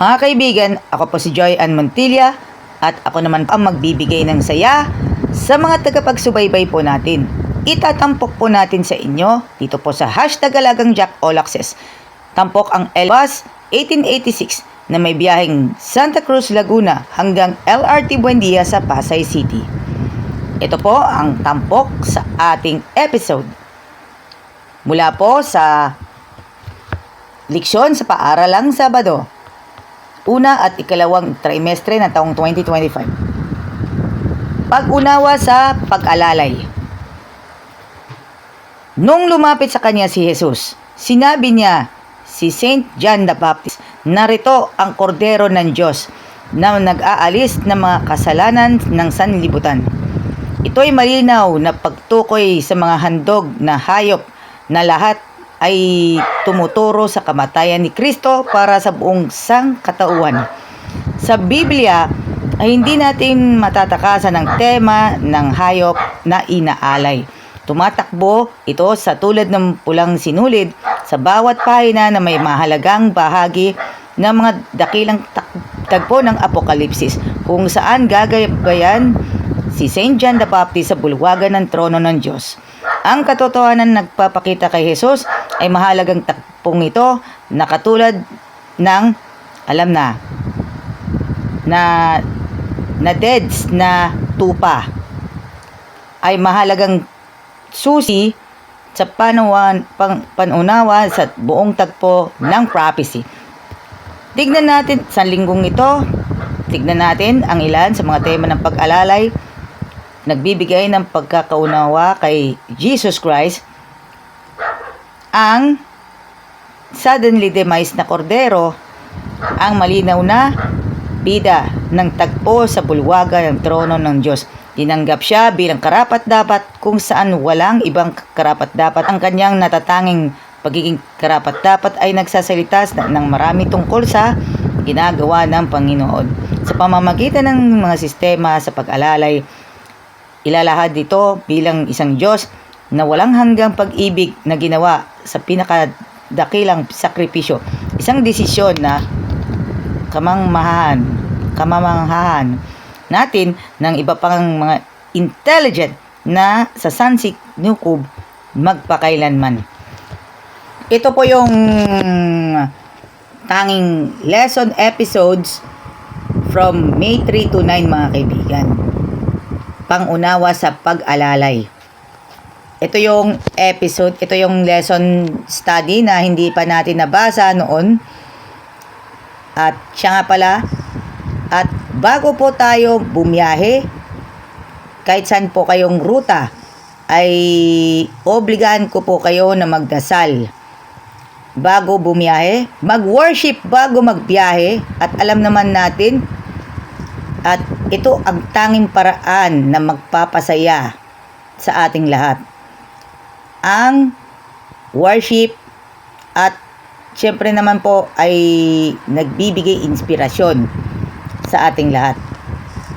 Mga kaibigan, ako po si Joy Ann Montilla at ako naman ang magbibigay ng saya sa mga tagapagsubaybay po natin. Itatampok po natin sa inyo dito po sa #Alagang Jack All Access. Tampok ang Bus 1886 na may biyaheng Santa Cruz, Laguna hanggang LRT Buendia sa Pasay City. Ito po ang tampok sa ating episode. Mula po sa leksyon sa paaralang Sabado, una at ikalawang trimestre ng taong 2025. Pag-unawa sa pag-alalay. Nung lumapit sa kanya si Jesus, sinabi niya, si Saint John the Baptist, narito ang kordero ng Diyos na nag-aalis ng mga kasalanan ng sanlibutan. Ito'y malinaw na pagtukoy sa mga handog na hayop na lahat ay tumuturo sa kamatayan ni Kristo para sa buong sangkatauhan. Sa Biblia ay hindi natin matatakasan ang tema ng hayop na inaalay. Tumatakbo ito sa tulad ng pulang sinulid sa bawat pahina na may mahalagang bahagi ng mga dakilang tagpo ng Apokalipsis, kung saan gagabayan si Saint John the Baptist sa bulwagan ng trono ng Diyos. Ang katotohanan nagpapakita kay Jesus ay mahalagang takpong ito na katulad ng, alam na deads na tupa ay mahalagang susi sa panunawa sa buong tagpo ng prophecy. Tignan natin sa linggong ito, tignan natin ang ilan sa mga tema ng pag-alalay nagbibigay ng pagkakaunawa kay Jesus Christ. Ang suddenly demise na kordero, ang malinaw na bida ng tagpo sa bulwagan ng trono ng Diyos. Tinanggap siya bilang karapat-dapat kung saan walang ibang karapat-dapat. Ang kanyang natatanging pagiging karapat-dapat ay nagsasalita ng marami tungkol sa ginagawa ng Panginoon. Sa pamamagitan ng mga sistema sa pag-alalay, ilalahad dito bilang isang Diyos na walang hanggang pag-ibig na ginawa sa pinakadakilang sakripisyo. Isang desisyon na kamamanghahan natin ng iba pang mga intelligent na sa Sansik Nukub magpakailanman. Ito po yung tanging lesson episodes from May 3 to 9, mga kaibigan. Pangunawa sa pag-alalay. Ito yung episode, ito yung lesson study na hindi pa natin nabasa noon. At siya nga pala, at bago po tayo bumiyahe, kahit saan po kayong ruta, ay obligahan ko po kayo na magdasal bago bumiyahe, mag-worship bago magbiyahe, at alam naman natin, at ito ang tanging paraan na magpapasaya sa ating lahat. Ang worship at syempre naman po ay nagbibigay inspirasyon sa ating lahat.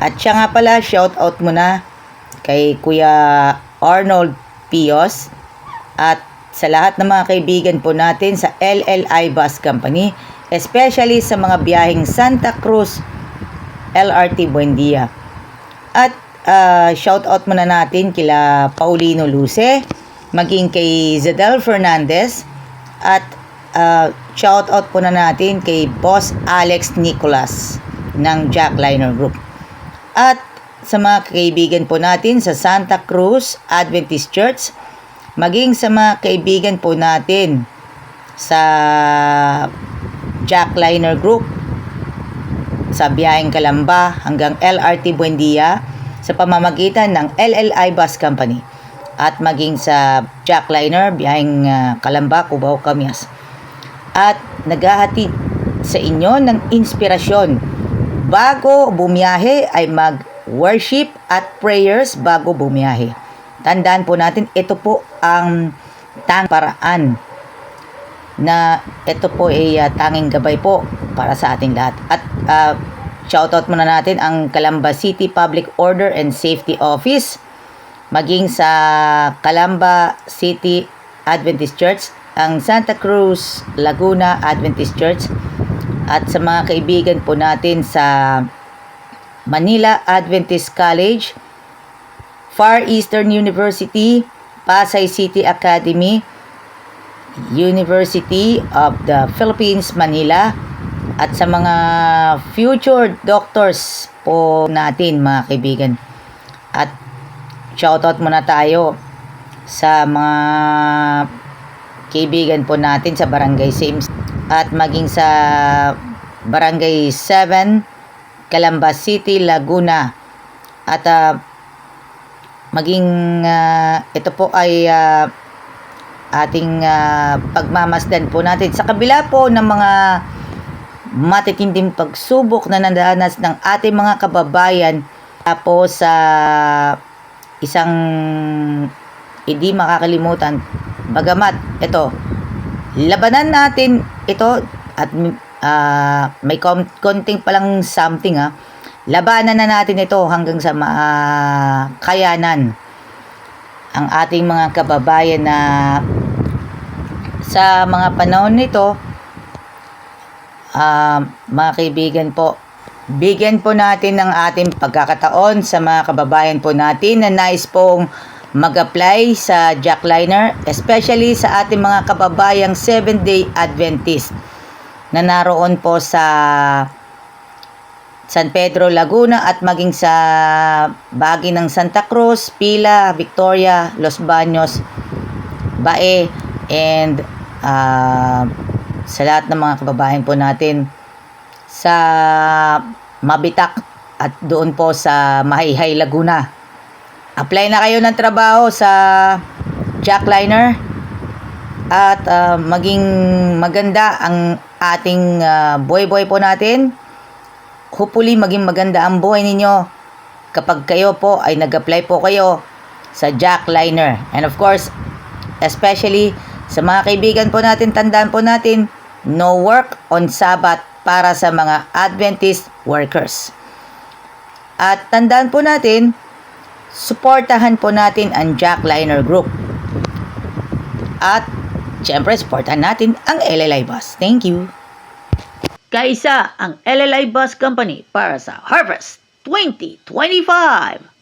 At siya nga pala, shout out muna kay Kuya Arnold Pios at sa lahat ng mga kaibigan po natin sa LLI Bus Company, especially sa mga biyaheng Santa Cruz, LRT Buendia. At shout out muna natin kila Paulino Luce, maging kay Zedel Fernandez, at shout out po na natin kay Boss Alex Nicolas ng Jackliner Group. At sa mga kaibigan po natin sa Santa Cruz Adventist Church, maging sa mga kaibigan po natin sa Jackliner Group sa biyaheng Calamba hanggang LRT Buendia sa pamamagitan ng LLI Bus Company, at maging sa Jackliner biyaheng Calamba, Cubao, Camias. At naghahatid sa inyo ng inspirasyon bago bumiyahe ay mag-worship at prayers bago bumiyahe. Tandaan po natin, ito po ang tanging paraan na ito po ay tanging gabay po para sa ating lahat. At shoutout muna natin ang Calamba City Public Order and Safety Office, maging sa Calamba City Adventist Church, ang Santa Cruz Laguna Adventist Church, at sa mga kaibigan po natin sa Manila Adventist College, Far Eastern University, Pasay City Academy, University of the Philippines, Manila, at sa mga future doctors po natin mga kaibigan. At shoutout muna tayo sa mga kaibigan po natin sa Barangay Sims at maging sa Barangay 7, Calamba City, Laguna. At maging ito po ay ating pagmamasdan po natin sa kabila po ng mga matitinding pagsubok na nadanas ng ating mga kababayan po sa isang hindi makakalimutan. Bagamat ito, labanan natin ito at may konting palang something labanan na natin ito hanggang sa kayanan ang ating mga kababayan na sa mga panahon nito. Mga kaibigan po, bigyan po natin ng ating pagkakataon sa mga kababayan po natin na nais pong mag-apply sa jackliner, especially sa ating mga kababayang 7-day Adventist na naroon po sa San Pedro, Laguna at maging sa bahagi ng Santa Cruz, Pila, Victoria, Los Baños, Bae, and sa lahat ng mga kababayan po natin sa Mabitak at doon po sa Mahayhay, Laguna. Apply na kayo ng trabaho sa jackliner at maging maganda ang ating buhay-buhay po natin. Hopefully maging maganda ang buhay ninyo kapag kayo po ay nag-apply po kayo sa jackliner. And of course, especially sa mga kaibigan po natin, tandaan po natin, no work on Sabbath para sa mga Adventist workers. At tandaan po natin, suportahan po natin ang jackliner group. At syempre, suportahan natin ang LLI Bus. Thank you. Kaisa ang LLI Bus Company para sa Harvest 2025.